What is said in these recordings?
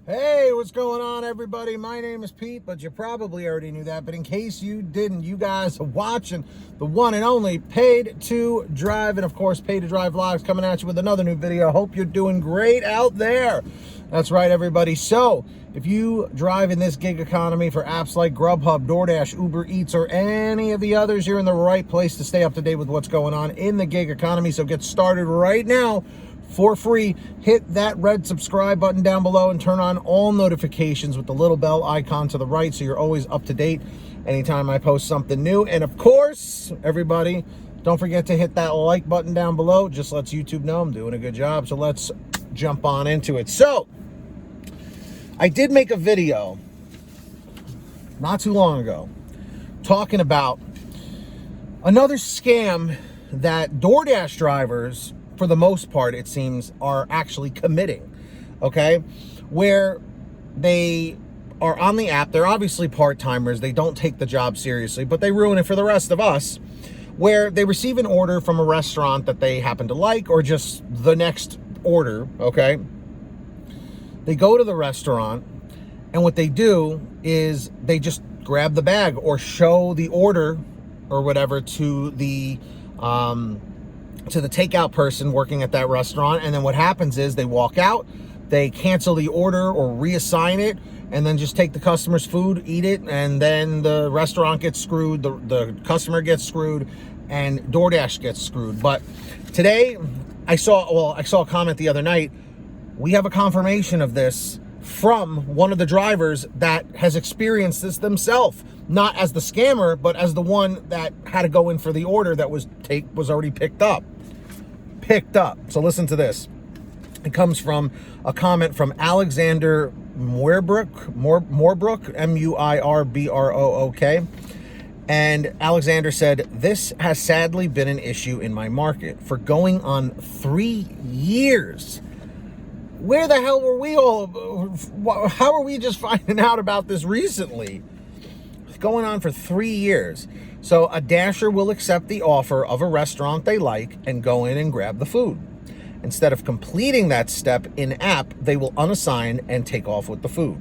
Hey, what's going on, everybody? My name is Pete, but you probably already knew that. But in case you didn't, you guys are watching the one and only Paid to Drive. And of course, Paid to Drive Vlogs coming at you with another new video. Hope you're doing great out there. That's right, everybody. So if you drive in this gig economy for apps like Grubhub, DoorDash, Uber Eats, or any of the others, you're in the right place to stay up to date with what's going on in the gig economy. So get started right now. For free, hit that red subscribe button down below and turn on all notifications with the little bell icon to the right so you're always up to date anytime I post something new. And of course, everybody, don't forget to hit that like button down below. Just lets YouTube know I'm doing a good job. So let's jump on into it. So I did make a video not too long ago talking about another scam that DoorDash drivers, for the most part, it seems, are actually committing, okay? Where they are on the app, they're obviously part-timers, they don't take the job seriously, but they ruin it for the rest of us, where they receive an order from a restaurant that they happen to like, or just the next order, okay? They go to the restaurant, and what they do is they just grab the bag or show the order or whatever to the takeout person working at that restaurant, and then what happens is they walk out, they cancel the order or reassign it, and then just take the customer's food, eat it, and then the restaurant gets screwed, the customer gets screwed, and DoorDash gets screwed. But today, I saw a comment the other night. We have a confirmation of this from one of the drivers that has experienced this themselves, not as the scammer, but as the one that had to go in for the order that was already picked up. So listen to this. It comes from a comment from Alexander Moorbrook, M-U-I-R-B-R-O-O-K. And Alexander said, "This has sadly been an issue in my market for going on 3 years." Where the hell were we all? How are we just finding out about this recently? It's going on for 3 years. So a dasher will accept the offer of a restaurant they like and go in and grab the food. Instead of completing that step in-app, they will unassign and take off with the food,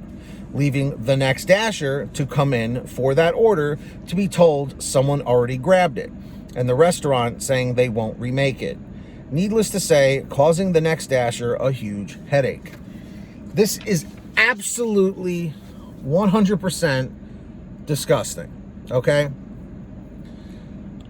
leaving the next dasher to come in for that order to be told someone already grabbed it, and the restaurant saying they won't remake it. Needless to say, causing the next dasher a huge headache. This is absolutely 100% disgusting, okay?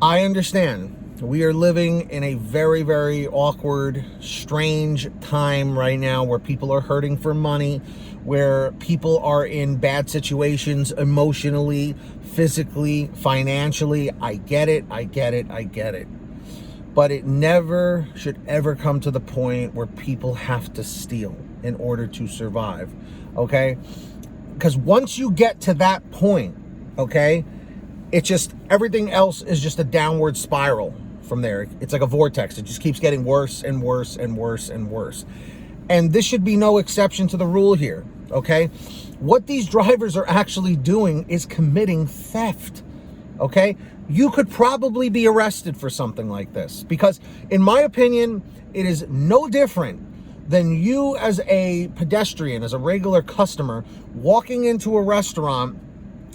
I understand. We are living in a very, very awkward, strange time right now where people are hurting for money, where people are in bad situations emotionally, physically, financially. I get it. But it never should ever come to the point where people have to steal in order to survive, okay? Because once you get to that point, okay, it just, everything else is just a downward spiral from there. It's like a vortex. It just keeps getting worse and worse and worse and worse. And this should be no exception to the rule here, okay? What these drivers are actually doing is committing theft, okay? You could probably be arrested for something like this because, in my opinion, it is no different than you as a pedestrian, as a regular customer, walking into a restaurant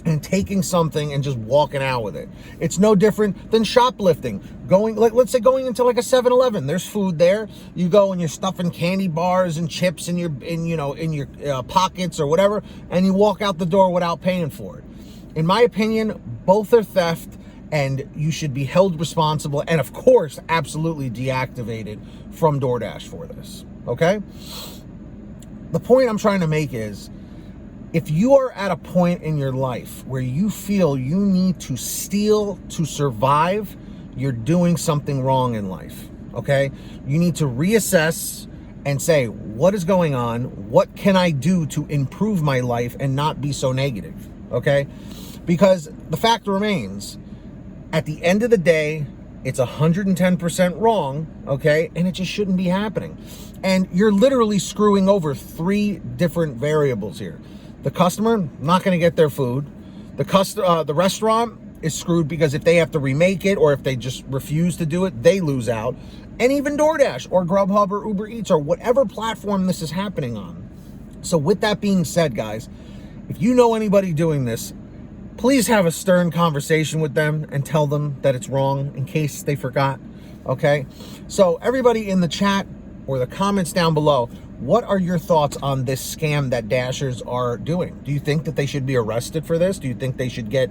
and taking something and just walking out with it. It's no different than shoplifting. Let's say going into like a 7-Eleven. There's food there. You go and you're stuffing candy bars and chips in your pockets or whatever, and you walk out the door without paying for it. In my opinion, both are theft, and you should be held responsible and, of course, absolutely deactivated from DoorDash for this, okay? The point I'm trying to make is, if you are at a point in your life where you feel you need to steal to survive, you're doing something wrong in life, okay? You need to reassess and say, what is going on? What can I do to improve my life and not be so negative, okay? Because the fact remains, at the end of the day, it's 110% wrong, okay? And it just shouldn't be happening. And you're literally screwing over 3 different variables here. The customer, not going to get their food. The restaurant is screwed because if they have to remake it or if they just refuse to do it, they lose out. And even DoorDash or Grubhub or Uber Eats or whatever platform this is happening on, So with that being said, guys, if you know anybody doing this, please have a stern conversation with them and tell them that it's wrong in case they forgot, okay? So everybody in the chat or the comments down below, what are your thoughts on this scam that Dashers are doing? Do you think that they should be arrested for this? Do you think they should get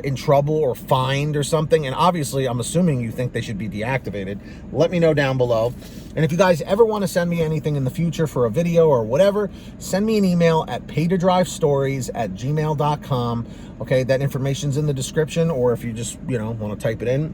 in trouble or fined or something? And obviously, I'm assuming you think they should be deactivated. Let me know down below. And if you guys ever want to send me anything in the future for a video or whatever, send me an email at paytodrivestories@gmail.com. Okay, that information's in the description, or if you just, want to type it in.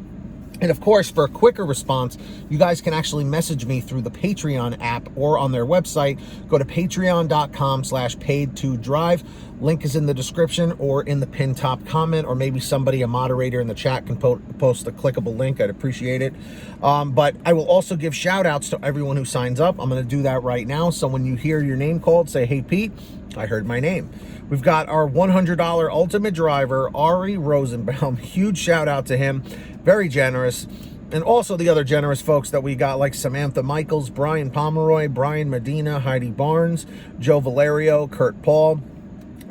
And of course, for a quicker response, you guys can actually message me through the Patreon app or on their website. Go to patreon.com/paid2drive. Link is in the description or in the pinned top comment, or maybe somebody, a moderator in the chat, can post a clickable link. I'd appreciate it. But I will also give shout outs to everyone who signs up. I'm going to do that right now. So when you hear your name called, say, "Hey, Pete, I heard my name." We've got our $100 ultimate driver, Ari Rosenbaum. Huge shout out to him. Very generous. And also the other generous folks that we got, like Samantha Mikles, Brian Pomeroy, Brian Medina, Heidi Barnes, Joe Valerio, Kurt Paul,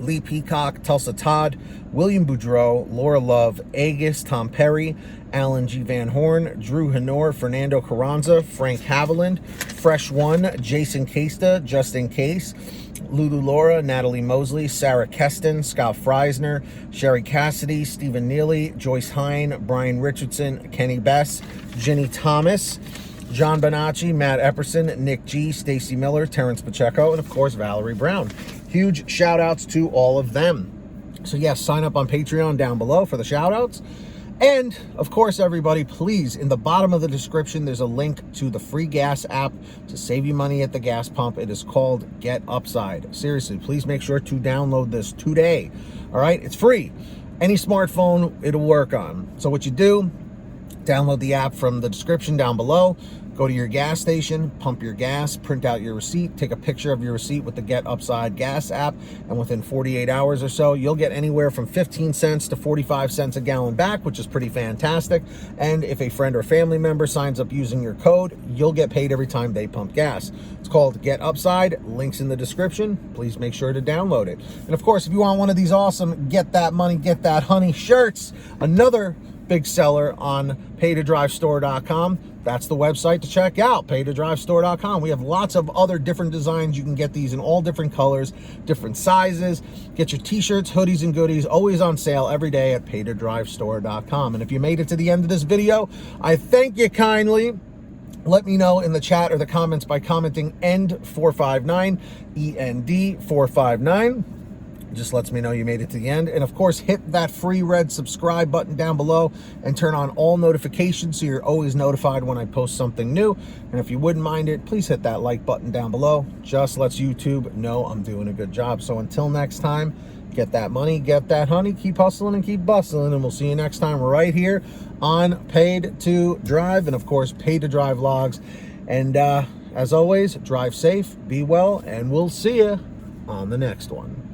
Lee Peacock, Tulsa Todd, William Boudreau, Laura Love, Agus, Tom Perry, Alan G. Van Horn, Drew Hanor, Fernando Carranza, Frank Haviland, Fresh One, Jason Casta, Justin Case, Lulu Laura, Natalie Mosley, Sarah Keston, Scott Freisner, Sherry Cassidy, Stephen Neely, Joyce Hine, Brian Richardson, Kenny Bess, Ginny Thomas, John Bonacci, Matt Epperson, Nick G, Stacy Miller, Terrence Pacheco, and of course, Valerie Brown. Huge shout outs to all of them. So yes, sign up on Patreon down below for the shout outs. And of course, everybody, please, in the bottom of the description, there's a link to the free gas app to save you money at the gas pump. It is called Get Upside. Seriously, please make sure to download this today. All right, it's free. Any smartphone, it'll work on. So what you do, download the app from the description down below. Go to your gas station, pump your gas, print out your receipt, take a picture of your receipt with the Get Upside gas app, and within 48 hours or so, you'll get anywhere from 15 cents to 45 cents a gallon back, which is pretty fantastic. And if a friend or family member signs up using your code, you'll get paid every time they pump gas. It's called Get Upside. Links in the description. Please make sure to download it. And of course, if you want one of these awesome Get That Money, Get That Honey shirts, another big seller on paytodrivestore.com. That's the website to check out, paytodrivestore.com. We have lots of other different designs. You can get these in all different colors, different sizes. Get your t-shirts, hoodies, and goodies, always on sale every day at paytodrivestore.com. And if you made it to the end of this video, I thank you kindly. Let me know in the chat or the comments by commenting END459, END459. Just lets me know you made it to the end. And of course, hit that free red subscribe button down below and turn on all notifications so you're always notified when I post something new. And if you wouldn't mind it, please hit that like button down below. Just lets YouTube know I'm doing a good job. So until next time, get that money, get that honey, keep hustling and keep bustling, and we'll see you next time right here on Paid to Drive, and of course, Paid to Drive Vlogs. And as always, drive safe, be well, and we'll see you on the next one.